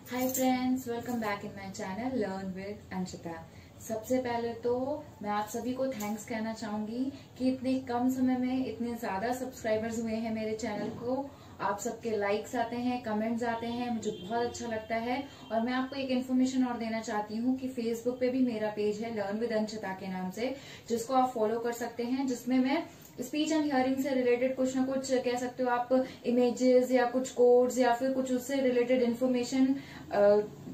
Hi friends, welcome back in my channel learn with Anshita. सबसे पहले तो मैं आप सभी को थैंक्स कहना चाहूंगी कि इतने कम समय में इतने ज्यादा सब्सक्राइबर्स हुए हैं मेरे चैनल को। आप सबके लाइक्स आते हैं, कमेंट्स आते हैं, मुझे बहुत अच्छा लगता है। और मैं आपको एक इन्फॉर्मेशन और देना चाहती हूँ कि फेसबुक पे भी मेरा पेज है लर्न विद अंशिता के नाम से, जिसको आप फॉलो कर सकते हैं, जिसमें मैं स्पीच एंड हियरिंग से रिलेटेड कुछ ना कुछ कह सकते हो आप, इमेजेस या कुछ कोड्स या फिर कुछ उससे रिलेटेड इन्फॉर्मेशन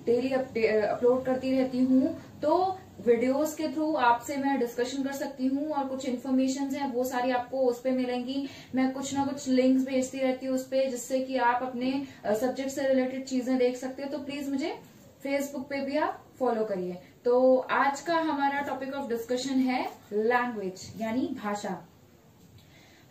डेली अपलोड करती रहती हूँ। तो वीडियोस के थ्रू आपसे मैं डिस्कशन कर सकती हूँ और कुछ इन्फॉर्मेशन है वो सारी आपको उस पे मिलेंगी। मैं कुछ ना कुछ लिंक्स भेजती रहती हूँ उस पे, जिससे कि आप अपने सब्जेक्ट से रिलेटेड चीजें देख सकते हो। तो प्लीज मुझे फेसबुक पे भी आप फॉलो करिए। तो आज का हमारा टॉपिक ऑफ डिस्कशन है लैंग्वेज यानी भाषा।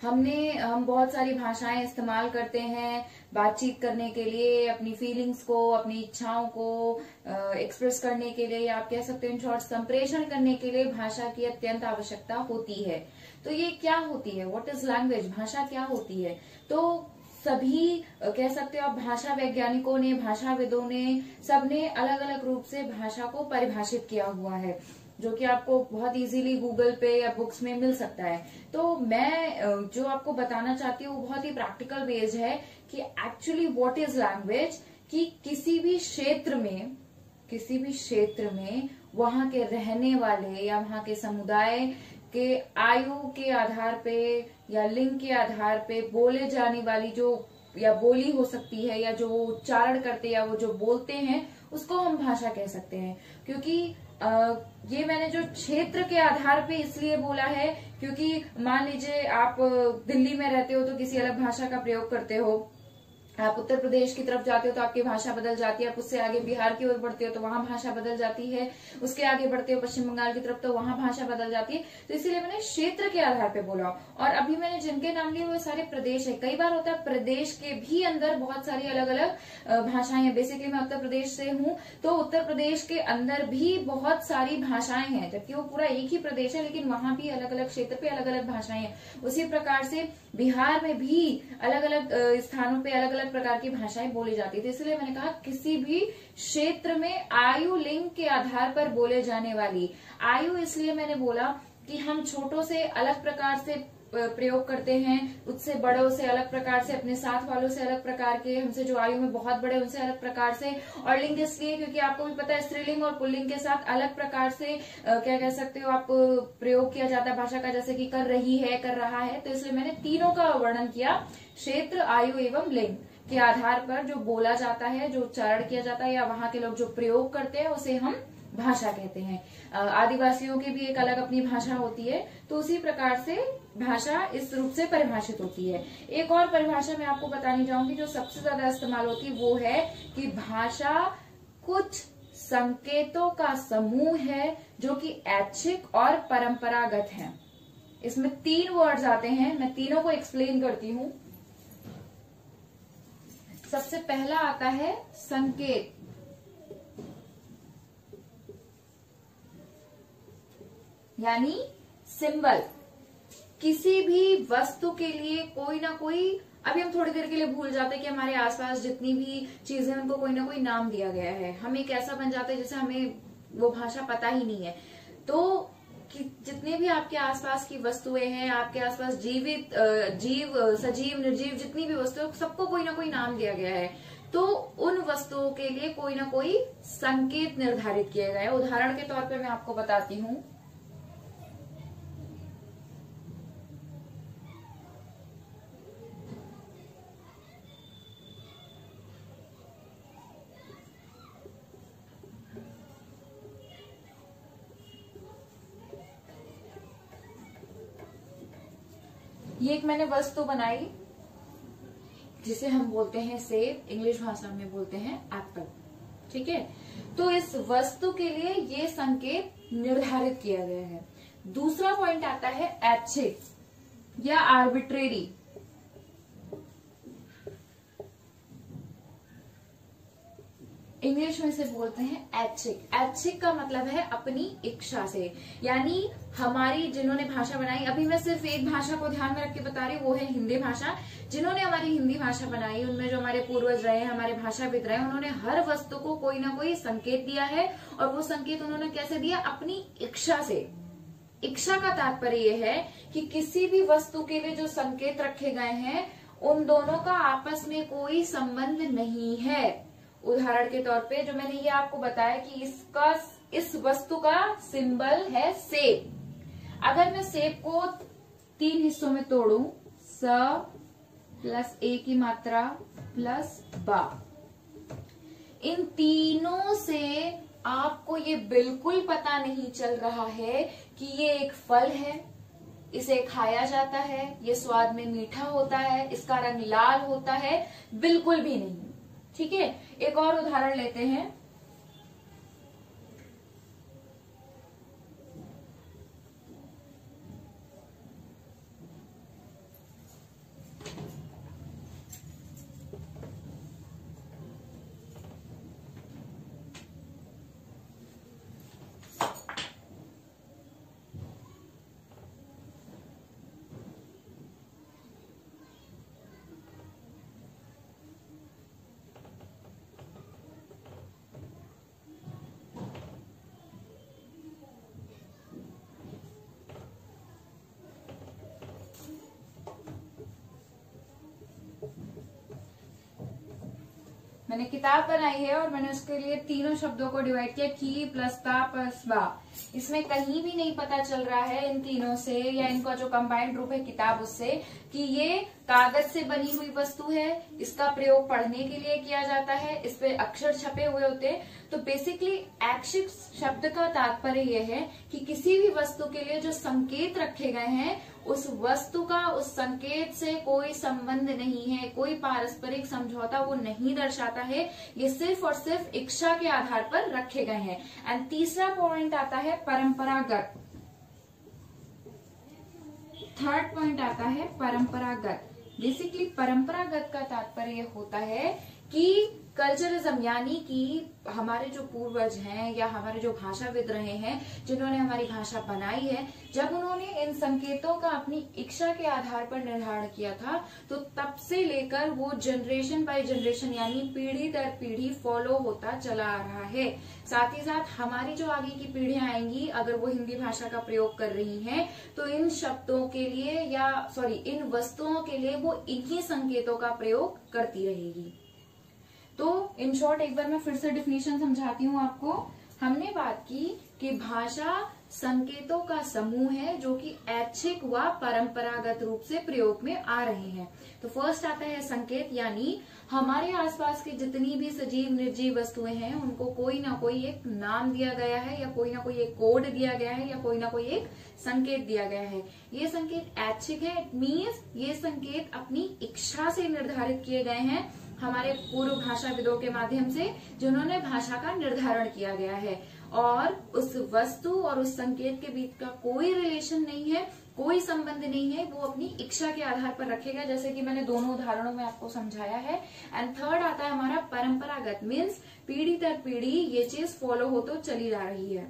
हम बहुत सारी भाषाएं इस्तेमाल करते हैं बातचीत करने के लिए, अपनी फीलिंग्स को, अपनी इच्छाओं को एक्सप्रेस करने के लिए, या आप कह सकते हो इन शॉर्ट संप्रेषण करने के लिए भाषा की अत्यंत आवश्यकता होती है। तो ये क्या होती है, व्हाट इज लैंग्वेज, भाषा क्या होती है? तो सभी कह सकते हो आप, भाषा वैज्ञानिकों ने, भाषाविदों ने, सबने अलग अलग रूप से भाषा को परिभाषित किया हुआ है, जो कि आपको बहुत इजीली गूगल पे या बुक्स में मिल सकता है। तो मैं जो आपको बताना चाहती हूँ वो बहुत ही प्रैक्टिकल बेस्ड है कि एक्चुअली व्हाट इज लैंग्वेज। कि किसी भी क्षेत्र में वहां के रहने वाले या वहां के समुदाय के आयु के आधार पे या लिंग के आधार पे बोले जाने वाली जो या बोली हो सकती है, या जो उच्चारण करते या वो जो बोलते हैं, उसको हम भाषा कह सकते हैं। क्योंकि ये मैंने जो क्षेत्र के आधार पे इसलिए बोला है क्योंकि मान लीजिए आप दिल्ली में रहते हो तो किसी अलग भाषा का प्रयोग करते हो, आप उत्तर प्रदेश की तरफ जाते हो तो आपकी भाषा बदल जाती है, आप उससे आगे बिहार की ओर बढ़ते हो तो वहां भाषा बदल जाती है, उसके आगे बढ़ते हो पश्चिम बंगाल की तरफ तो वहां भाषा बदल जाती है। तो इसीलिए मैंने क्षेत्र के आधार पे बोला। और अभी मैंने जिनके नाम लिए वो सारे प्रदेश है। कई बार होता है प्रदेश के भी अंदर बहुत सारी अलग अलग भाषाएं हैं। बेसिकली मैं उत्तर प्रदेश से हूँ, तो उत्तर प्रदेश के अंदर भी बहुत सारी भाषाएं हैं, जबकि वो पूरा एक ही प्रदेश है, लेकिन वहां भी अलग अलग क्षेत्र पे अलग अलग भाषाएं हैं। उसी प्रकार से बिहार में भी अलग अलग स्थानों पे अलग अलग प्रकार की भाषाएं बोली जाती थी। इसलिए मैंने कहा किसी भी क्षेत्र में आयु लिंग के आधार पर बोले जाने वाली, आयु इसलिए मैंने बोला कि हम छोटों से अलग प्रकार से प्रयोग करते हैं, उससे बड़ों से अलग प्रकार से, अपने साथ वालों से अलग प्रकार के, हमसे जो आयु में बहुत बड़े उनसे अलग प्रकार से। और लिंग इसलिए क्योंकि आपको भी पता है स्त्रीलिंग और पुल्लिंग के साथ अलग प्रकार से क्या कह सकते हो आप, प्रयोग किया जाता है भाषा का, जैसे कि कर रही है, कर रहा है। तो इसलिए मैंने तीनों का वर्णन किया, क्षेत्र, आयु एवं लिंग के आधार पर जो बोला जाता है, जो उच्चारण किया जाता है, या वहां के लोग जो प्रयोग करते हैं, उसे हम भाषा कहते हैं। आदिवासियों की भी एक अलग अपनी भाषा होती है। तो उसी प्रकार से भाषा इस रूप से परिभाषित होती है। एक और परिभाषा मैं आपको बतानी चाहूंगी जो सबसे ज्यादा इस्तेमाल होती है, वो है कि भाषा कुछ संकेतों का समूह है जो कि ऐच्छिक और परंपरागत है। इसमें 3 वर्ड्स आते हैं, मैं तीनों को एक्सप्लेन करती हूँ। सबसे पहला आता है संकेत, यानी सिंबल। किसी भी वस्तु के लिए कोई ना कोई, अभी हम थोड़ी देर के लिए भूल जाते हैं कि हमारे आसपास जितनी भी चीजें उनको कोई ना कोई नाम दिया गया है। हम एक ऐसा बन जाते हैं जैसे हमें वो भाषा पता ही नहीं है। तो कि जितने भी आपके आसपास की वस्तुएं हैं, आपके आसपास जीवित जीव, सजीव, निर्जीव, जितनी भी वस्तुएं, सबको कोई ना कोई नाम दिया गया है। तो उन वस्तुओं के लिए कोई ना कोई संकेत निर्धारित किए गए हैं। उदाहरण के तौर पे मैं आपको बताती हूँ। ये एक मैंने वस्तु बनाई जिसे हम बोलते हैं सेब, इंग्लिश भाषा में बोलते हैं एप्पल। ठीक है, तो इस वस्तु के लिए ये संकेत निर्धारित किया गया है। दूसरा पॉइंट आता है ऐच्छिक या आर्बिट्रेरी। इंग्लिश में इसे बोलते हैं ऐच्छिक। ऐच्छिक का मतलब है अपनी इच्छा से, यानी हमारी जिन्होंने भाषा बनाई, अभी मैं सिर्फ एक भाषा को ध्यान में रख के बता रही हूँ, वो है हिंदी भाषा। जिन्होंने हमारी हिंदी भाषा बनाई, उनमें जो हमारे पूर्वज रहे, हमारे भाषाविद रहे, उन्होंने हर वस्तु को कोई ना कोई संकेत दिया है, और वो संकेत उन्होंने कैसे दिया? अपनी इच्छा से। इच्छा का तात्पर्य यह है कि किसी भी वस्तु के लिए जो संकेत रखे गए हैं, उन दोनों का आपस में कोई संबंध नहीं है। उदाहरण के तौर पे जो मैंने ये आपको बताया कि इस वस्तु का सिंबल है सेब। अगर मैं सेब को 3 हिस्सों में तोड़ूं, स प्लस ए की मात्रा प्लस बा, इन तीनों से आपको ये बिल्कुल पता नहीं चल रहा है कि ये एक फल है, इसे खाया जाता है, ये स्वाद में मीठा होता है, इसका रंग लाल होता है, बिल्कुल भी नहीं। ठीक है, एक और उदाहरण लेते हैं। मैंने किताब बनाई है और मैंने उसके लिए तीनों शब्दों को डिवाइड किया, की प्लस ता प्लस बा। इसमें कहीं भी नहीं पता चल रहा है इन तीनों से, या इनका जो कंबाइंड रूप है किताब, उससे कि ये कागज से बनी हुई वस्तु है, इसका प्रयोग पढ़ने के लिए किया जाता है, इस पे अक्षर छपे हुए होते हैं। तो बेसिकली ऐच्छिक शब्द का तात्पर्य यह है कि किसी भी वस्तु के लिए जो संकेत रखे गए हैं, उस वस्तु का उस संकेत से कोई संबंध नहीं है, कोई पारस्परिक समझौता वो नहीं दर्शाता है, ये सिर्फ और सिर्फ इच्छा के आधार पर रखे गए हैं। एंड तीसरा पॉइंट आता है परंपरागत। थर्ड पॉइंट आता है परंपरागत। बेसिकली परंपरागत का तात्पर्य होता है कि कल्चरिज्म, यानी कि हमारे जो पूर्वज हैं या हमारे जो भाषाविद रहे हैं, जिन्होंने हमारी भाषा बनाई है, जब उन्होंने इन संकेतों का अपनी इच्छा के आधार पर निर्धारण किया था, तो तब से लेकर वो जनरेशन बाय जनरेशन, यानी पीढ़ी दर पीढ़ी फॉलो होता चला आ रहा है। साथ ही साथ हमारी जो आगे की पीढ़ियां आएंगी, अगर वो हिंदी भाषा का प्रयोग कर रही हैं, तो इन शब्दों के लिए इन वस्तुओं के लिए वो इन्हीं संकेतों का प्रयोग करती रहेगी। तो इन शॉर्ट एक बार मैं फिर से डिफिनीशन समझाती हूँ आपको। हमने बात की कि भाषा संकेतों का समूह है जो कि ऐच्छिक व परंपरागत रूप से प्रयोग में आ रहे हैं। तो फर्स्ट आता है संकेत, यानी हमारे आसपास की जितनी भी सजीव निर्जीव वस्तुएं हैं, उनको कोई ना कोई एक नाम दिया गया है, या कोई ना कोई एक कोड दिया गया है, या कोई ना कोई एक संकेत दिया गया है। ये संकेत ऐच्छिक है। इट मीन्स ये संकेत अपनी इच्छा से निर्धारित किए गए हैं हमारे पूर्व भाषाविदों के माध्यम से, जिन्होंने भाषा का निर्धारण किया गया है, और उस वस्तु और उस संकेत के बीच का कोई रिलेशन नहीं है, कोई संबंध नहीं है, वो अपनी इच्छा के आधार पर रखेगा, जैसे कि मैंने दोनों उदाहरणों में आपको समझाया है। एंड थर्ड आता है हमारा परंपरागत, मीन्स पीढ़ी दर पीढ़ी ये चीज फॉलो हो तो चली जा रही है।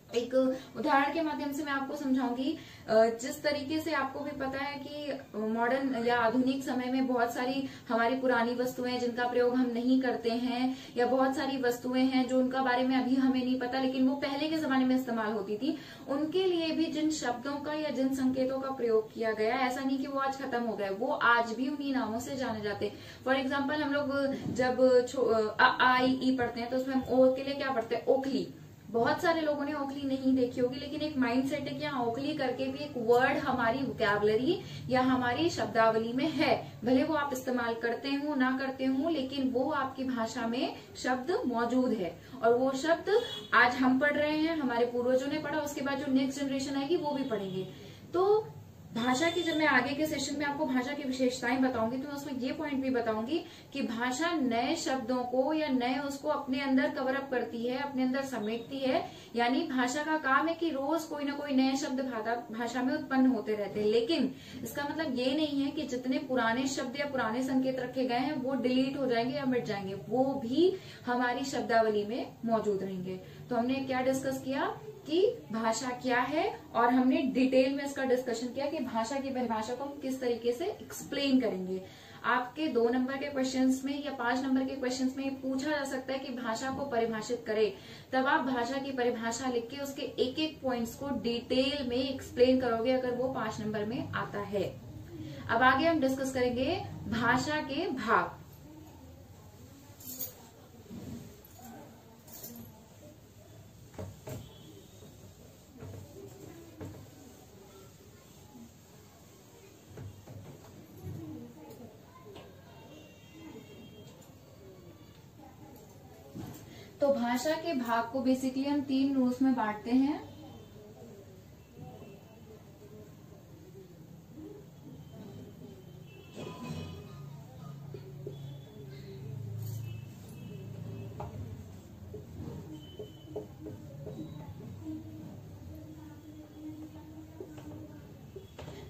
एक उदाहरण के माध्यम से मैं आपको समझाऊंगी। जिस तरीके से आपको भी पता है कि मॉडर्न या आधुनिक समय में बहुत सारी हमारी पुरानी वस्तुएं जिनका प्रयोग हम नहीं करते हैं, या बहुत सारी वस्तुएं हैं जो उनका बारे में अभी हमें नहीं पता, लेकिन वो पहले के जमाने में इस्तेमाल होती थी, उनके लिए भी जिन शब्दों का या जिन संकेतों का प्रयोग किया गया, ऐसा नहीं कि वो आज खत्म हो गए, वो आज भी उन्हीं नामों से जाने जाते। फॉर एग्जाम्पल, हम लोग जब आ ई ई पढ़ते हैं, तो उसमें हम ओ के लिए क्या पढ़ते हैं? ओखली। बहुत सारे लोगों ने ओखली नहीं देखी होगी, लेकिन एक माइंडसेट है कि हाँ, ओखली करके भी एक वर्ड हमारी वोकैबुलरी या हमारी शब्दावली में है। भले वो आप इस्तेमाल करते हो ना करते हो, लेकिन वो आपकी भाषा में शब्द मौजूद है, और वो शब्द आज हम पढ़ रहे हैं, हमारे पूर्वजों ने पढ़ा, उसके बाद जो नेक्स्ट जनरेशन आएगी वो भी पढ़ेंगे। तो भाषा की जब मैं आगे के सेशन में आपको भाषा की विशेषताएं बताऊंगी तो मैं उसमें ये पॉइंट भी बताऊंगी कि भाषा नए शब्दों को या नए उसको अपने अंदर कवर अप करती है, अपने अंदर समेटती है। यानी भाषा का काम है कि रोज कोई ना कोई नए शब्द भाषा में उत्पन्न होते रहते हैं, लेकिन इसका मतलब ये नहीं है कि जितने पुराने शब्द या पुराने संकेत रखे गए हैं वो डिलीट हो जाएंगे या मिट जाएंगे, वो भी हमारी शब्दावली में मौजूद रहेंगे। तो हमने क्या डिस्कस किया कि भाषा क्या है, और हमने डिटेल में इसका डिस्कशन किया कि भाषा की परिभाषा को हम किस तरीके से एक्सप्लेन करेंगे। आपके 2 नंबर के क्वेश्चंस में या 5 नंबर के क्वेश्चंस में ये पूछा जा सकता है कि भाषा को परिभाषित करे, तब आप भाषा की परिभाषा लिख के उसके एक एक पॉइंट्स को डिटेल में एक्सप्लेन करोगे अगर वो 5 नंबर में आता है। अब आगे हम डिस्कस करेंगे भाषा के भाग। तो भाषा के भाग को बेसिकली हम 3 रूल्स में बांटते हैं।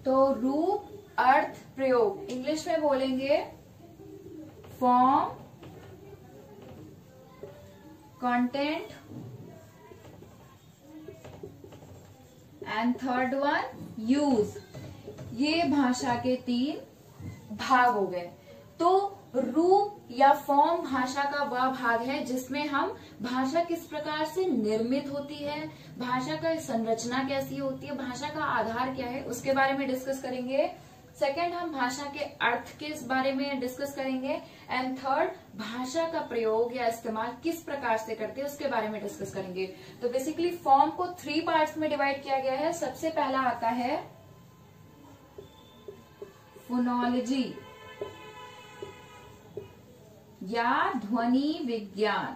तो रूप, अर्थ, प्रयोग, इंग्लिश में बोलेंगे form, content and third one use. ये भाषा के 3 भाग हो गए। तो रूप या फॉर्म भाषा का वह भाग है जिसमें हम भाषा किस प्रकार से निर्मित होती है, भाषा का संरचना कैसी होती है, भाषा का आधार क्या है, उसके बारे में डिस्कस करेंगे। सेकंड, हम भाषा के अर्थ के इस बारे में डिस्कस करेंगे। एंड थर्ड, भाषा का प्रयोग या इस्तेमाल किस प्रकार से करते हैं उसके बारे में डिस्कस करेंगे। तो बेसिकली फॉर्म को 3 पार्ट्स में डिवाइड किया गया है। सबसे पहला आता है फोनोलॉजी या ध्वनि विज्ञान।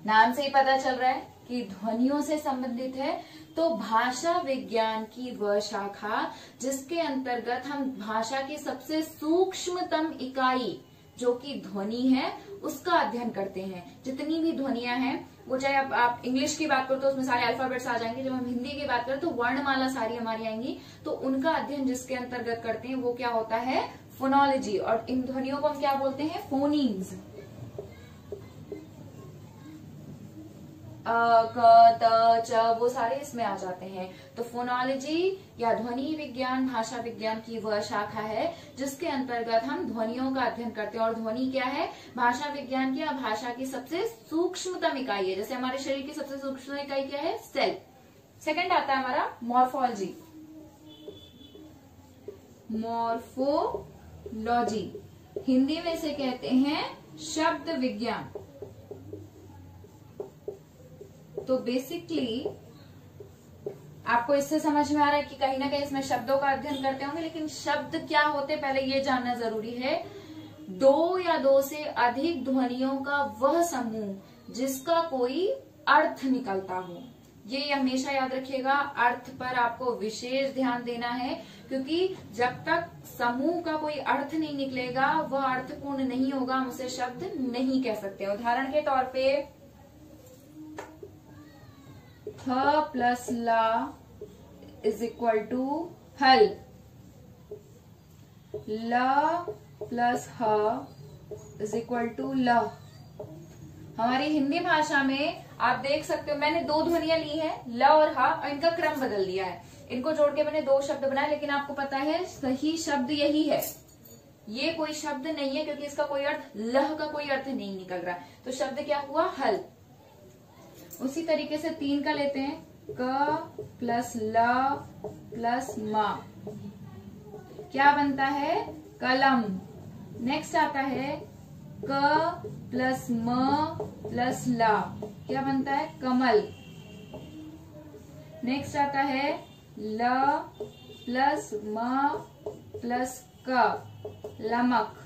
नाम से ही पता चल रहा है कि ध्वनियों से संबंधित है। तो भाषा विज्ञान की वह शाखा जिसके अंतर्गत हम भाषा की सबसे सूक्ष्मतम इकाई जो कि ध्वनि है उसका अध्ययन करते हैं। जितनी भी ध्वनियां हैं, वो चाहे आप इंग्लिश की बात करो तो उसमें सारे अल्फाबेट्स आ जाएंगे, जब हम हिंदी की बात करें तो वर्णमाला सारी हमारी आएंगी। तो उनका अध्ययन जिसके अंतर्गत करते हैं वो क्या होता है, फोनोलॉजी। और इन ध्वनियों को हम क्या बोलते हैं, फोनीम्स। क, त, च, वो सारे इसमें आ जाते हैं। तो फोनोलॉजी या ध्वनि विज्ञान भाषा विज्ञान की वह शाखा है जिसके अंतर्गत हम ध्वनियों का अध्ययन करते हैं। और ध्वनि क्या है, भाषा विज्ञान की या भाषा की सबसे सूक्ष्मतम इकाई है। जैसे हमारे शरीर की सबसे सूक्ष्म इकाई क्या है, सेल। सेकंड आता है हमारा मॉर्फोलॉजी। मॉर्फोलॉजी हिंदी में से कहते हैं शब्द विज्ञान। तो बेसिकली आपको इससे समझ में आ रहा है कि कहीं ना कहीं इसमें शब्दों का अध्ययन करते होंगे, लेकिन शब्द क्या होते पहले ये जानना जरूरी है। 2 या 2 से अधिक ध्वनियों का वह समूह जिसका कोई अर्थ निकलता हो। ये हमेशा याद रखिएगा, अर्थ पर आपको विशेष ध्यान देना है, क्योंकि जब तक समूह का कोई अर्थ नहीं निकलेगा वह अर्थपूर्ण नहीं होगा, हम उसे शब्द नहीं कह सकते। उदाहरण के तौर पे थ प्लस ला इज इक्वल टू हल, ल प्लस ह इज इक्वल टू ल। हमारी हिंदी भाषा में आप देख सकते हो मैंने 2 ध्वनियां ली है, ल और ह, और इनका क्रम बदल दिया है। इनको जोड़ के मैंने 2 शब्द बनाए, लेकिन आपको पता है सही शब्द यही है। ये कोई शब्द नहीं है क्योंकि इसका कोई अर्थ, लह का कोई अर्थ नहीं निकल रहा है। तो शब्द क्या हुआ, हल। उसी तरीके से 3 का लेते हैं, क प्लस ल प्लस म, क्या बनता है, कलम। नेक्स्ट आता है क प्लस म प्लस ला, क्या बनता है, कमल। नेक्स्ट आता है ल प्लस म प्लस क, लमक।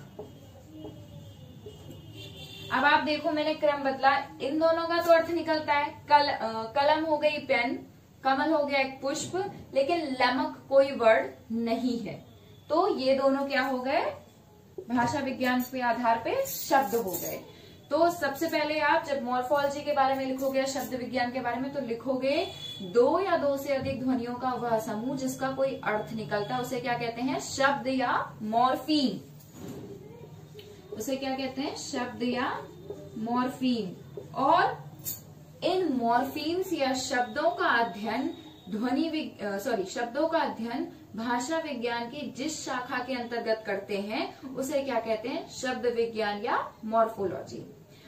अब आप देखो मैंने क्रम बदला, इन दोनों का तो अर्थ निकलता है। कलम हो गई पेन, कमल हो गया एक पुष्प, लेकिन लमक कोई वर्ड नहीं है। तो ये दोनों क्या हो गए, भाषा विज्ञान के आधार पे शब्द हो गए। तो सबसे पहले आप जब मॉर्फोलॉजी के बारे में लिखोगे, शब्द विज्ञान के बारे में, तो लिखोगे दो या दो से अधिक ध्वनियों का वह समूह जिसका कोई अर्थ निकलता है, उसे क्या कहते हैं, शब्द या मॉर्फीम। उसे क्या कहते हैं, शब्द या मॉर्फीम। और इन मॉर्फीम्स या शब्दों का अध्ययन शब्दों का अध्ययन भाषा विज्ञान की जिस शाखा के अंतर्गत करते हैं उसे क्या कहते हैं, शब्द विज्ञान या मॉर्फोलॉजी।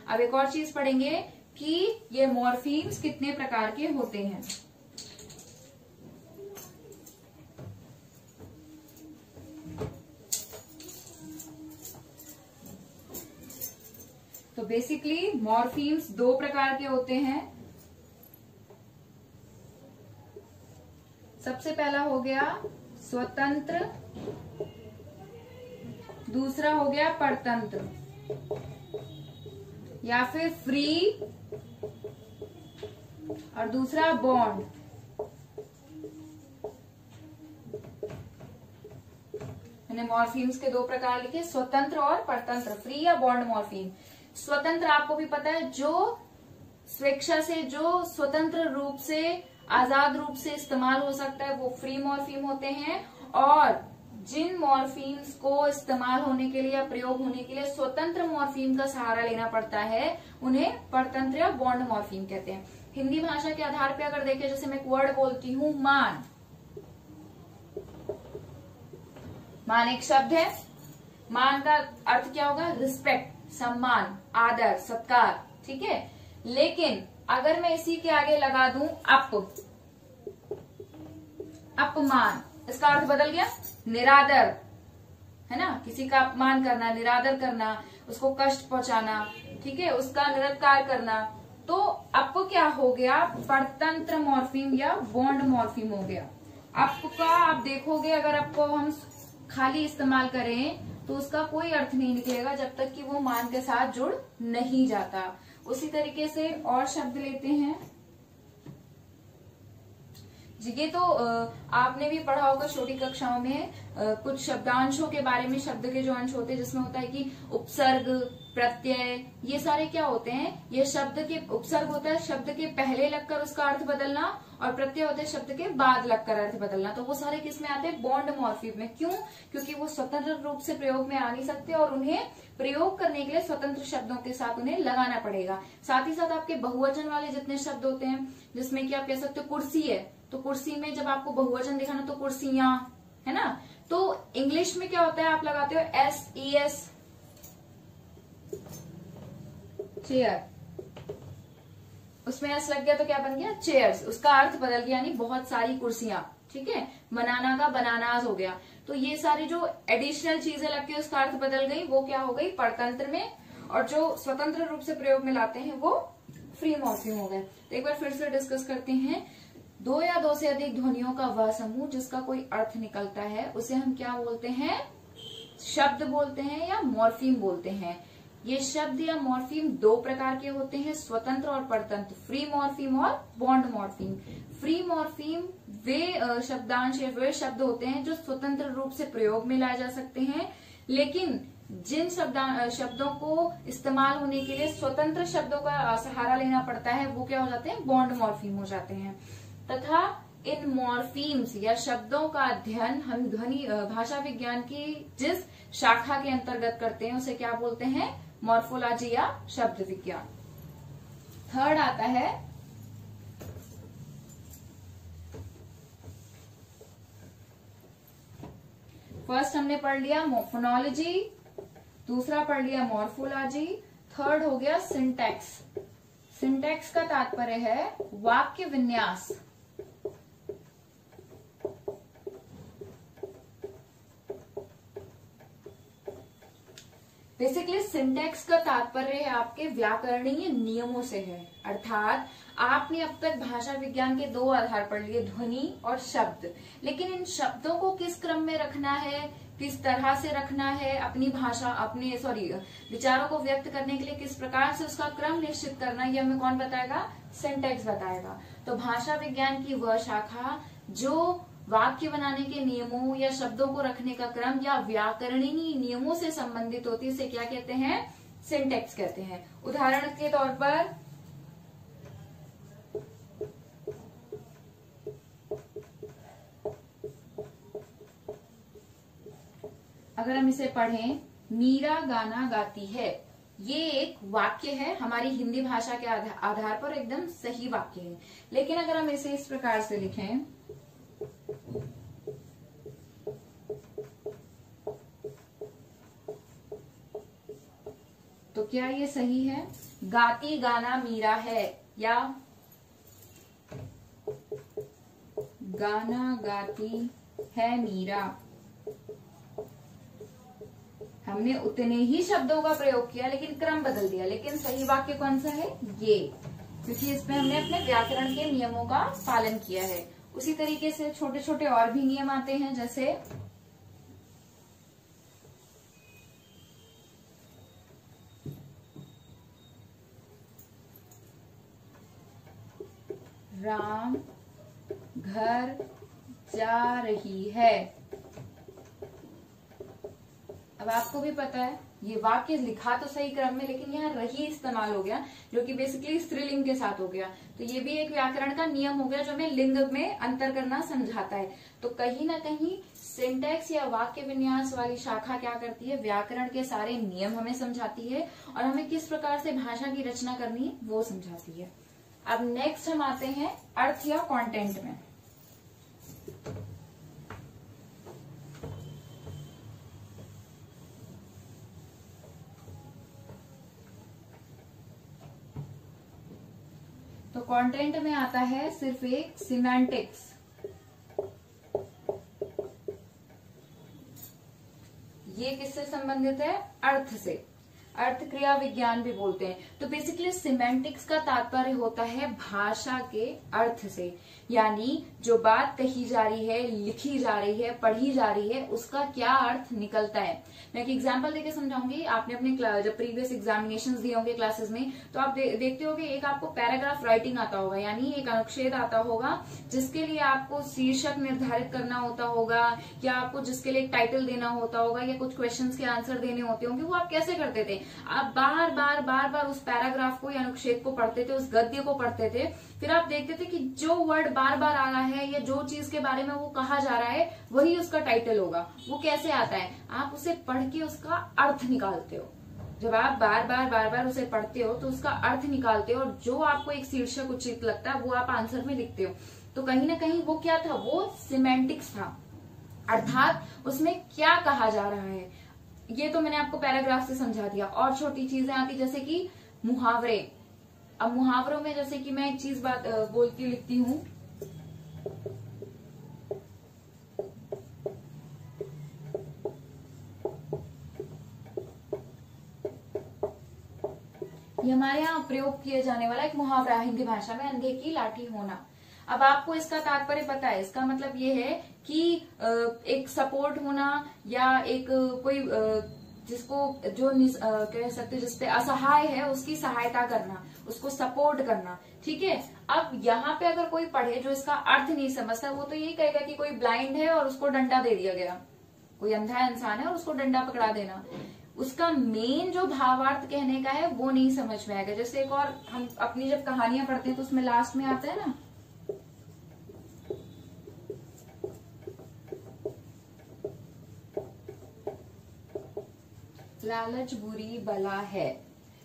अब एक और चीज पढ़ेंगे कि ये मॉर्फीम्स कितने प्रकार के होते हैं। तो बेसिकली मॉर्फीम्स दो प्रकार के होते हैं। सबसे पहला हो गया स्वतंत्र, दूसरा हो गया परतंत्र या फिर फ्री, और दूसरा बॉन्ड। मैंने मॉर्फीम्स के दो प्रकार लिखे, स्वतंत्र और परतंत्र, फ्री या बॉन्ड मॉर्फीम। स्वतंत्र आपको भी पता है, जो स्वेच्छा से, जो स्वतंत्र रूप से, आजाद रूप से इस्तेमाल हो सकता है, वो फ्री मॉर्फीम होते हैं। और जिन मॉर्फीम्स को इस्तेमाल होने के लिए या प्रयोग होने के लिए स्वतंत्र मॉर्फीम का सहारा लेना पड़ता है, उन्हें परतंत्र या बॉन्ड मॉर्फीम कहते हैं। हिंदी भाषा के आधार पे अगर देखें, जैसे मैं एक वर्ड बोलती हूँ मान, मान एक शब्द है, मान का अर्थ क्या होगा, रिस्पेक्ट, सम्मान, आदर, सत्कार, ठीक है। लेकिन अगर मैं इसी के आगे लगा दूं अपमान, इसका अर्थ बदल गया, निरादर, है ना, किसी का अपमान करना, निरादर करना, उसको कष्ट पहुंचाना, ठीक है, उसका निरत्कार करना। तो अप क्या हो गया, परतंत्र मॉर्फीम या बॉन्ड मॉर्फीम हो गया। अप का आप देखोगे, अगर आपको हम खाली इस्तेमाल करें तो उसका कोई अर्थ नहीं निकलेगा जब तक कि वो मान के साथ जुड़ नहीं जाता। उसी तरीके से और शब्द लेते हैं। ये तो आपने भी पढ़ा होगा छोटी कक्षाओं में, कुछ शब्दांशों के बारे में, शब्द के जो अंश होते हैं जिसमें होता है कि उपसर्ग, प्रत्यय, ये सारे क्या होते हैं, ये शब्द के, उपसर्ग होता है शब्द के पहले लगकर उसका अर्थ बदलना, और प्रत्यय होता है शब्द के बाद लगकर अर्थ बदलना। तो वो सारे किस में आते हैं, बॉन्ड मॉर्फीम में। क्यों, क्योंकि वो स्वतंत्र रूप से प्रयोग में आ नहीं सकते और उन्हें प्रयोग करने के लिए स्वतंत्र शब्दों के साथ उन्हें लगाना पड़ेगा। साथ ही साथ आपके बहुवचन वाले जितने शब्द होते हैं, जिसमें कि आप कह सकते हो कुर्सी है, तो कुर्सी में जब आपको बहुवचन दिखाना तो कुर्सियां, है ना। तो इंग्लिश में क्या होता है, आप लगाते हो SES, चेयर, उसमें एस लग गया तो क्या बन गया, चेयर्स, उसका अर्थ बदल गया, यानी बहुत सारी कुर्सियां, ठीक है। बनाना का बनानाज हो गया। तो ये सारी जो एडिशनल चीजें लग के उसका अर्थ बदल गई, वो क्या हो गई, परतंत्र में, और जो स्वतंत्र रूप से प्रयोग में लाते हैं वो फ्री मॉर्फीम हो गए। तो एक बार फिर से डिस्कस करते हैं। दो या दो से अधिक ध्वनियों का वह समूह जिसका कोई अर्थ निकलता है उसे हम क्या बोलते हैं, शब्द बोलते हैं या मॉर्फीम बोलते हैं। ये शब्द या मॉर्फीम दो प्रकार के होते हैं, स्वतंत्र और परतंत्र, फ्री मॉर्फीम और बॉन्ड मॉर्फीम। फ्री मॉर्फीम वे शब्दांश या वे शब्द होते हैं जो स्वतंत्र रूप से प्रयोग में लाए जा सकते हैं, लेकिन जिन शब्दों को इस्तेमाल होने के लिए स्वतंत्र शब्दों का सहारा लेना पड़ता है वो क्या हो जाते हैं, बॉन्ड मॉर्फीम हो जाते हैं। तथा इन मॉर्फीम्स या शब्दों का अध्ययन हम ध्वनि भाषा विज्ञान की जिस शाखा के अंतर्गत करते हैं उसे क्या बोलते हैं, मॉर्फोलॉजी या शब्द विज्ञान। थर्ड आता है फर्स्ट हमने पढ़ लिया फोनोलॉजी, दूसरा पढ़ लिया मॉर्फोलॉजी, थर्ड हो गया सिंटैक्स। सिंटैक्स का तात्पर्य है वाक्य विन्यास। बेसिकली सिंटैक्स का तात्पर्य है आपके व्याकरणीय नियमों से है, अर्थात आपने अब तक भाषा विज्ञान के दो आधार पढ़ लिए, ध्वनि और शब्द, लेकिन इन शब्दों को किस क्रम में रखना है, किस तरह से रखना है, अपनी भाषा अपने विचारों को व्यक्त करने के लिए किस प्रकार से उसका क्रम निश्चित करना, ये हमें कौन बताएगा, सिंटैक्स बताएगा। तो भाषा विज्ञान की वह शाखा जो वाक्य बनाने के नियमों या शब्दों को रखने का क्रम या व्याकरणीय नियमों से संबंधित होती है, इसे क्या कहते हैं, सिंटैक्स कहते हैं। उदाहरण के तौर पर अगर हम इसे पढ़ें, मीरा गाना गाती है, ये एक वाक्य है, हमारी हिंदी भाषा के आधार पर एकदम सही वाक्य है। लेकिन अगर हम इसे इस प्रकार से लिखें, तो क्या ये सही है, गाती गाना मीरा है या गाना गाती है मीरा। हमने उतने ही शब्दों का प्रयोग किया लेकिन क्रम बदल दिया, लेकिन सही वाक्य कौन सा है, ये, क्योंकि इसमें हमने अपने व्याकरण के नियमों का पालन किया है। उसी तरीके से छोटे छोटे और भी नियम आते हैं, जैसे राम घर जा रही है। अब आपको भी पता है ये वाक्य लिखा तो सही क्रम में, लेकिन यहाँ रही इस्तेमाल हो गया, जो कि बेसिकली स्त्रीलिंग के साथ हो गया। तो ये भी एक व्याकरण का नियम हो गया जो हमें लिंग में अंतर करना समझाता है। तो कहीं ना कहीं सिंटैक्स या वाक्य विन्यास वाली शाखा क्या करती है, व्याकरण के सारे नियम हमें समझाती है और हमें किस प्रकार से भाषा की रचना करनी है वो समझाती है। अब नेक्स्ट हम आते हैं अर्थ या कंटेंट में। तो कंटेंट में आता है सिर्फ एक सिमेंटिक्स। ये किससे संबंधित है, अर्थ से, अर्थ क्रिया विज्ञान भी बोलते हैं। तो बेसिकली सिमेंटिक्स का तात्पर्य होता है भाषा के अर्थ से, यानी जो बात कही जा रही है, लिखी जा रही है, पढ़ी जा रही है, उसका क्या अर्थ निकलता है। मैं एक एग्जांपल देके समझाऊंगी। आपने अपने जब प्रीवियस एग्जामिनेशंस दिए होंगे क्लासेस में, तो आप देखते होंगे एक आपको पैराग्राफ राइटिंग आता होगा, यानी एक अनुच्छेद आता होगा जिसके लिए आपको शीर्षक निर्धारित करना होता होगा, या आपको जिसके लिए एक टाइटल देना होता होगा, या कुछ क्वेश्चंस के आंसर देने होते होंगे। वो आप कैसे करते थे, आप बार बार उस पैराग्राफ को या अनुच्छेद को पढ़ते थे, उस गद्य को पढ़ते थे, फिर आप देखते थे कि जो वर्ड बार बार आ रहा है या जो चीज के बारे में वो कहा जा रहा है वही उसका टाइटल होगा। वो कैसे आता है, आप उसे पढ़ के उसका अर्थ निकालते हो। जब आप बार बार उसे पढ़ते हो तो उसका अर्थ निकालते हो, और जो आपको एक शीर्षक उचित लगता है वो आप आंसर में लिखते हो। तो कहीं ना कहीं वो क्या था, वो सिमेंटिक्स था, अर्थात उसमें क्या कहा जा रहा है। ये तो मैंने आपको पैराग्राफ से समझा दिया। और छोटी चीजें आती जैसे कि मुहावरे। अब मुहावरों में जैसे कि मैं एक चीज बोलती लिखती हूँ, ये हमारे यहाँ प्रयोग किए जाने वाला एक मुहावरा है हिंदी भाषा में, अंधे की लाठी होना। अब आपको इसका तात्पर्य पता है, इसका मतलब ये है कि एक सपोर्ट होना, या एक कोई जिसको जो कह सकते जिसपे असहाय है उसकी सहायता करना, उसको सपोर्ट करना। ठीक है, अब यहाँ पे अगर कोई पढ़े जो इसका अर्थ नहीं समझता, वो तो यही कहेगा कि कोई ब्लाइंड है और उसको डंडा दे दिया गया, कोई अंधा इंसान है और उसको डंडा पकड़ा देना। उसका मेन जो भावार्थ कहने का है वो नहीं समझ में आएगा। जैसे एक और हम अपनी जब कहानियां पढ़ते हैं तो उसमें लास्ट में आता है ना, लालच बुरी बला है।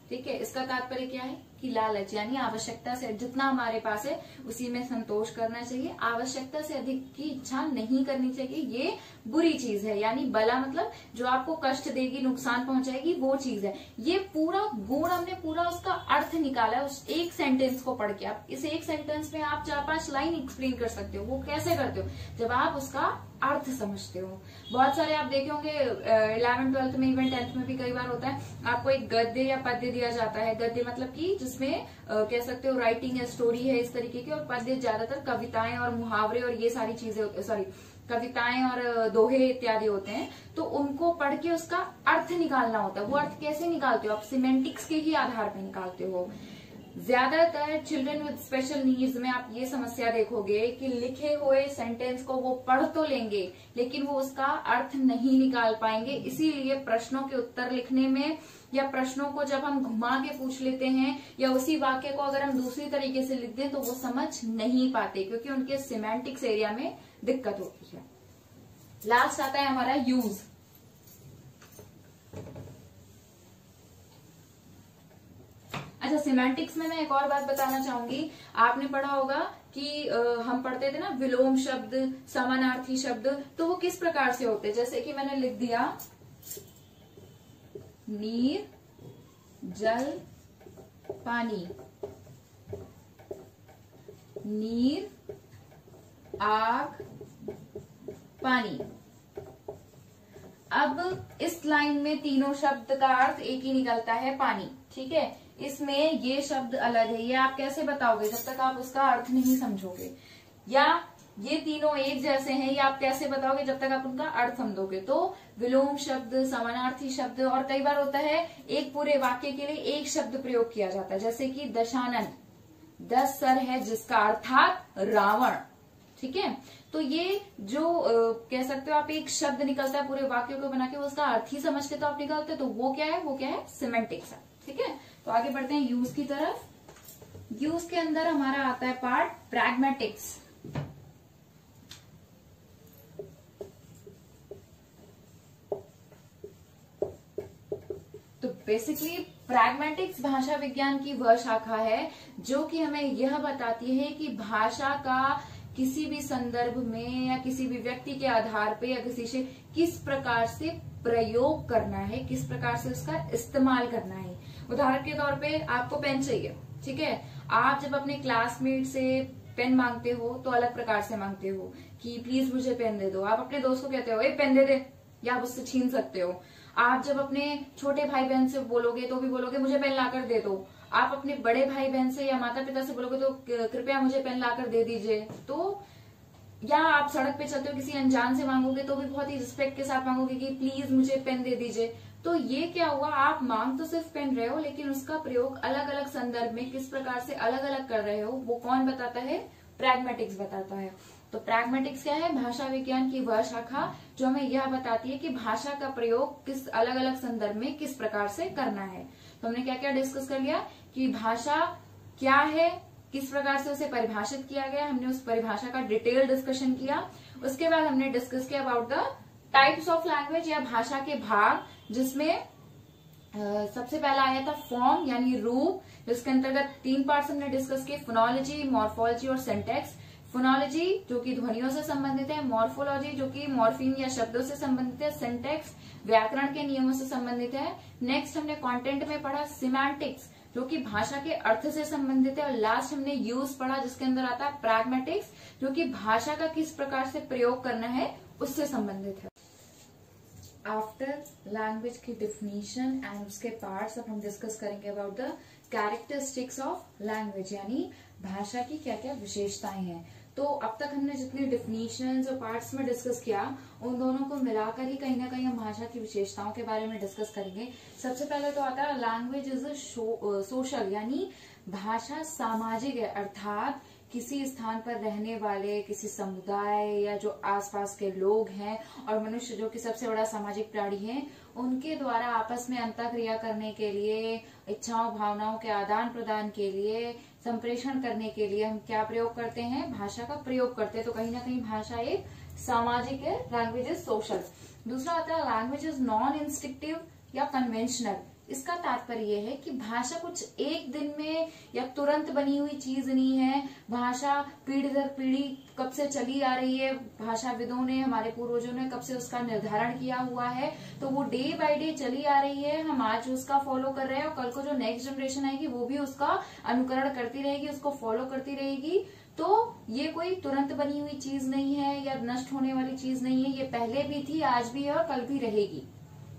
ठीक है, इसका तात्पर्य क्या है की लालच, यानी आवश्यकता से जितना हमारे पास है उसी में संतोष करना चाहिए। आवश्यकता से अधिक की इच्छा नहीं करनी चाहिए, ये बुरी चीज है। यानी बला मतलब जो आपको कष्ट देगी, नुकसान पहुंचाएगी, वो चीज है। ये पूरा गुण हमने पूरा उसका अर्थ निकाला है उस एक सेंटेंस को पढ़ के। आप इस एक सेंटेंस में आप 4-5 लाइन एक्सप्लेन कर सकते हो। वो कैसे करते हो? जब आप उसका अर्थ समझते हो। बहुत सारे आप देखे होंगे 11th 12th में, इवन 10th में भी कई बार होता है, आपको एक गद्य या पद्य दिया जाता है। गद्य मतलब कि जिसमें कह सकते हो राइटिंग है, स्टोरी है इस तरीके की, और पद्य ज्यादातर कविताएं और मुहावरे और ये सारी चीजें, सॉरी कविताएं और दोहे इत्यादि होते हैं। तो उनको पढ़ के उसका अर्थ निकालना होता है। वो अर्थ कैसे निकालते हो? आप सिमेंटिक्स के ही आधार पर निकालते हो। ज्यादातर चिल्ड्रन विद स्पेशल नीड्स में आप ये समस्या देखोगे कि लिखे हुए सेंटेंस को वो पढ़ तो लेंगे लेकिन वो उसका अर्थ नहीं निकाल पाएंगे। इसीलिए प्रश्नों के उत्तर लिखने में या प्रश्नों को जब हम घुमा के पूछ लेते हैं या उसी वाक्य को अगर हम दूसरी तरीके से लिख दें तो वो समझ नहीं पाते, क्योंकि उनके सिमेंटिक्स एरिया में दिक्कत होती है। लास्ट आता है हमारा यूज। अच्छा, सिमेंटिक्स में मैं एक और बात बताना चाहूंगी। आपने पढ़ा होगा कि हम पढ़ते थे ना विलोम शब्द, समानार्थी शब्द, तो वो किस प्रकार से होते हैं? जैसे कि मैंने लिख दिया नीर, जल, पानी, नीर, आग, पानी। अब इस लाइन में तीनों शब्द का अर्थ एक ही निकलता है, पानी। ठीक है, इसमें ये शब्द अलग है। ये आप कैसे बताओगे जब तक आप उसका अर्थ नहीं समझोगे? या ये तीनों एक जैसे हैं, ये आप कैसे बताओगे जब तक आप उनका अर्थ समझोगे? तो विलोम शब्द, समानार्थी शब्द, और कई बार होता है एक पूरे वाक्य के लिए एक शब्द प्रयोग किया जाता है, जैसे कि दशानन, 10 सर है जिसका अर्थात रावण। ठीक है, तो ये जो कह सकते हो आप एक शब्द निकलता है पूरे वाक्य को बना के, उसका अर्थ ही समझ के तो आप निकालते, तो वो क्या है? वो क्या है? सिमेंटिक्स है। ठीक है, तो आगे बढ़ते हैं यूज की तरफ। यूज के अंदर हमारा आता है पार्ट प्रैग्मेटिक्स। तो बेसिकली प्रैग्मेटिक्स भाषा विज्ञान की वह शाखा है जो कि हमें यह बताती है कि भाषा का किसी भी संदर्भ में या किसी भी व्यक्ति के आधार पे या किसी से किस प्रकार से प्रयोग करना है, किस प्रकार से उसका इस्तेमाल करना है। उदाहरण के तौर पे आपको पेन चाहिए, ठीक है, आप जब अपने क्लासमेट से पेन मांगते हो तो अलग प्रकार से मांगते हो कि प्लीज मुझे पेन दे दो। आप अपने दोस्त को कहते हो ए पेन दे दे, या आप उससे छीन सकते हो। आप जब अपने छोटे भाई बहन से बोलोगे तो भी बोलोगे मुझे पेन लाकर दे दो। आप अपने बड़े भाई बहन से या माता पिता से बोलोगे तो कृपया मुझे पेन लाकर दे दीजिए। तो या आप सड़क पे चलते हो किसी अनजान से मांगोगे तो भी बहुत ही रिस्पेक्ट के साथ मांगोगे कि प्लीज मुझे पेन दे दीजिए। तो ये क्या हुआ, आप मांग तो सिर्फ पेन रहे हो लेकिन उसका प्रयोग अलग अलग संदर्भ में किस प्रकार से अलग अलग कर रहे हो वो कौन बताता है? प्रैग्मेटिक्स बताता है। तो प्रैग्मेटिक्स क्या है? भाषा विज्ञान की वह शाखा जो हमें यह बताती है कि भाषा का प्रयोग किस अलग अलग संदर्भ में किस प्रकार से करना है। तो हमने क्या क्या डिस्कस कर लिया कि भाषा क्या है, किस प्रकार से उसे परिभाषित किया गया, हमने उस परिभाषा का डिटेल डिस्कशन किया। उसके बाद हमने डिस्कस किया about the types of language या भाषा के भाग, जिसमें सबसे पहला आया था फॉर्म यानी रूप, जिसके अंतर्गत 3 पार्ट्स हमने डिस्कस किए, फोनोलॉजी, मॉर्फोलॉजी और सिंटैक्स। फोनोलॉजी जो कि ध्वनियों से संबंधित है, मॉर्फोलॉजी जो कि मॉर्फीम या शब्दों से संबंधित है, सिंटैक्स व्याकरण के नियमों से संबंधित है। नेक्स्ट हमने कंटेंट में पढ़ा सिमेंटिक्स जो कि भाषा के अर्थ से संबंधित है, और लास्ट हमने यूज पढ़ा जिसके अंदर आता है प्रैग्मेटिक्स जो कि भाषा का किस प्रकार से प्रयोग करना है उससे संबंधित है। आफ्टर लैंग्वेज की डिफिनीशन एंड उसके पार्ट्स अब हम डिस्कस करेंगे about the characteristics of language, यानी भाषा की क्या क्या विशेषताएं हैं। तो अब तक हमने जितनी डिफिनीशंस और पार्ट्स में डिस्कस किया उन दोनों को मिलाकर ही कहीं ना कहीं हम भाषा की विशेषताओं के बारे में डिस्कस करेंगे। सबसे पहले तो आता है लैंग्वेज इज सोशल, यानी भाषा सामाजिक है, अर्थात किसी स्थान पर रहने वाले किसी समुदाय या जो आसपास के लोग हैं और मनुष्य जो कि सबसे बड़ा सामाजिक प्राणी है, उनके द्वारा आपस में अंतःक्रिया करने के लिए, इच्छाओं भावनाओं के आदान प्रदान के लिए, संप्रेषण करने के लिए हम क्या प्रयोग करते हैं? भाषा का प्रयोग करते हैं। तो कहीं ना कहीं भाषा एक सामाजिक है, लैंग्वेज इज सोशल। दूसरा आता है लैंग्वेज इज नॉन इंस्टिक्टिव या कन्वेंशनल, इसका तात्पर्य है कि भाषा कुछ एक दिन में या तुरंत बनी हुई चीज नहीं है। भाषा पीढ़ी दर पीढ़ी कब से चली आ रही है, भाषाविदों ने, हमारे पूर्वजों ने कब से उसका निर्धारण किया हुआ है, तो वो डे बाय डे चली आ रही है। हम आज उसका फॉलो कर रहे हैं और कल को जो नेक्स्ट जनरेशन आएगी वो भी उसका अनुकरण करती रहेगी, उसको फॉलो करती रहेगी। तो ये कोई तुरंत बनी हुई चीज नहीं है या नष्ट होने वाली चीज नहीं है, ये पहले भी थी, आज भी है और कल भी रहेगी।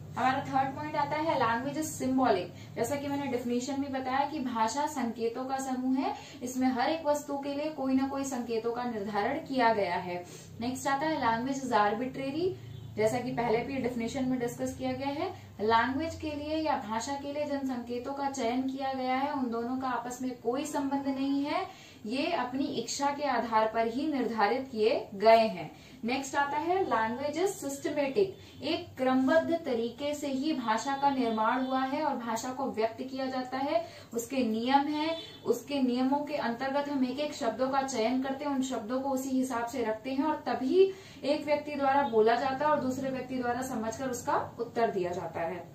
हमारा थर्ड पॉइंट आता है लैंग्वेज इज सिंबॉलिक। जैसा कि मैंने डेफिनेशन में बताया कि भाषा संकेतों का समूह है, इसमें हर एक वस्तु के लिए कोई ना कोई संकेतों का निर्धारण किया गया है। नेक्स्ट आता है लैंग्वेज इज आर्बिट्रेरी। जैसा कि पहले भी डेफिनेशन में डिस्कस किया गया है, लैंग्वेज के लिए या भाषा के लिए जिन संकेतों का चयन किया गया है उन दोनों का आपस में कोई संबंध नहीं है, ये अपनी इच्छा के आधार पर ही निर्धारित किए गए हैं। नेक्स्ट आता है लैंग्वेज इज सिस्टमेटिक। एक क्रमबद्ध तरीके से ही भाषा का निर्माण हुआ है और भाषा को व्यक्त किया जाता है। उसके नियम हैं, उसके नियमों के अंतर्गत हम एक एक शब्दों का चयन करते हैं, उन शब्दों को उसी हिसाब से रखते हैं और तभी एक व्यक्ति द्वारा बोला जाता है और दूसरे व्यक्ति द्वारा समझकर उसका उत्तर दिया जाता है।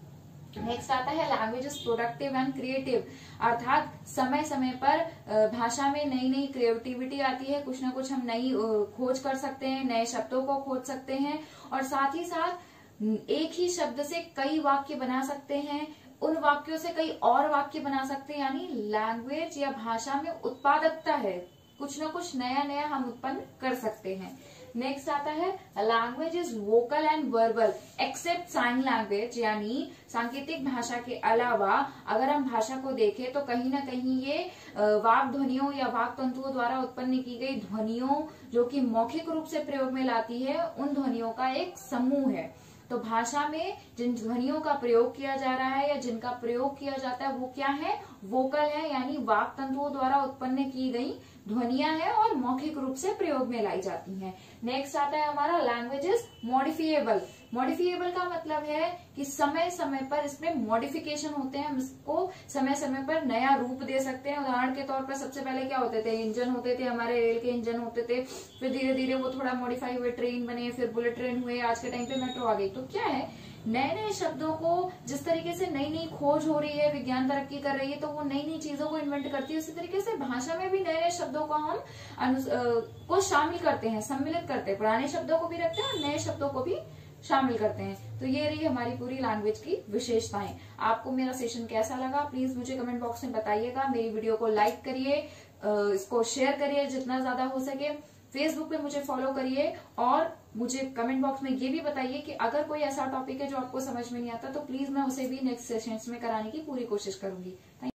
नेक्स्ट आता है language is productive and creative, अर्थात समय समय पर भाषा में नई नई क्रिएटिविटी आती है, कुछ ना कुछ हम नई खोज कर सकते हैं, नए शब्दों को खोज सकते हैं और साथ ही साथ एक ही शब्द से कई वाक्य बना सकते हैं, उन वाक्यों से कई और वाक्य बना सकते हैं। यानी लैंग्वेज या भाषा में उत्पादकता है, कुछ ना कुछ नया नया हम उत्पन्न कर सकते हैं। नेक्स्ट आता है language is vocal and verbal except sign language, यानी सांकेतिक भाषा के अलावा अगर हम भाषा को देखें तो कहीं ना कहीं ये वाक ध्वनियों या वाक तंतुओं द्वारा उत्पन्न की गई ध्वनियों जो कि मौखिक रूप से प्रयोग में लाती है, उन ध्वनियों का एक समूह है। तो भाषा में जिन ध्वनियों का प्रयोग किया जा रहा है या जिनका प्रयोग किया जाता है वो क्या है, वोकल है, यानी वाक तंतुओं द्वारा उत्पन्न की गई ध्वनियां हैं और मौखिक रूप से प्रयोग में लाई जाती हैं। नेक्स्ट आता है हमारा लैंग्वेज इज मॉडिफिएबल। मॉडिफिएबल का मतलब है कि समय समय पर इसमें मॉडिफिकेशन होते हैं, हम इसको समय समय पर नया रूप दे सकते हैं। उदाहरण के तौर पर सबसे पहले क्या होते थे, इंजन होते थे, हमारे रेल के इंजन होते थे, फिर धीरे धीरे वो थोड़ा मॉडिफाई हुए, ट्रेन बने, फिर बुलेट ट्रेन हुए, आज के टाइम पे मेट्रो आ गई। तो क्या है, नए नए शब्दों को जिस तरीके से नई नई खोज हो रही है, विज्ञान तरक्की कर रही है तो वो नई नई चीजों को इन्वेंट करती है, उसी तरीके से भाषा में भी नए नए शब्दों को हम को शामिल करते हैं, सम्मिलित करते हैं, पुराने शब्दों को भी रखते हैं और नए शब्दों को भी शामिल करते हैं। तो ये रही हमारी पूरी लैंग्वेज की विशेषताएं। आपको मेरा सेशन कैसा लगा प्लीज मुझे कमेंट बॉक्स में बताइएगा। मेरी वीडियो को लाइक करिए, इसको शेयर करिए जितना ज्यादा हो सके, फेसबुक पे मुझे फॉलो करिए और मुझे कमेंट बॉक्स में ये भी बताइए कि अगर कोई ऐसा टॉपिक है जो आपको समझ में नहीं आता तो प्लीज मैं उसे भी नेक्स्ट सेशंस में कराने की पूरी कोशिश करूंगी।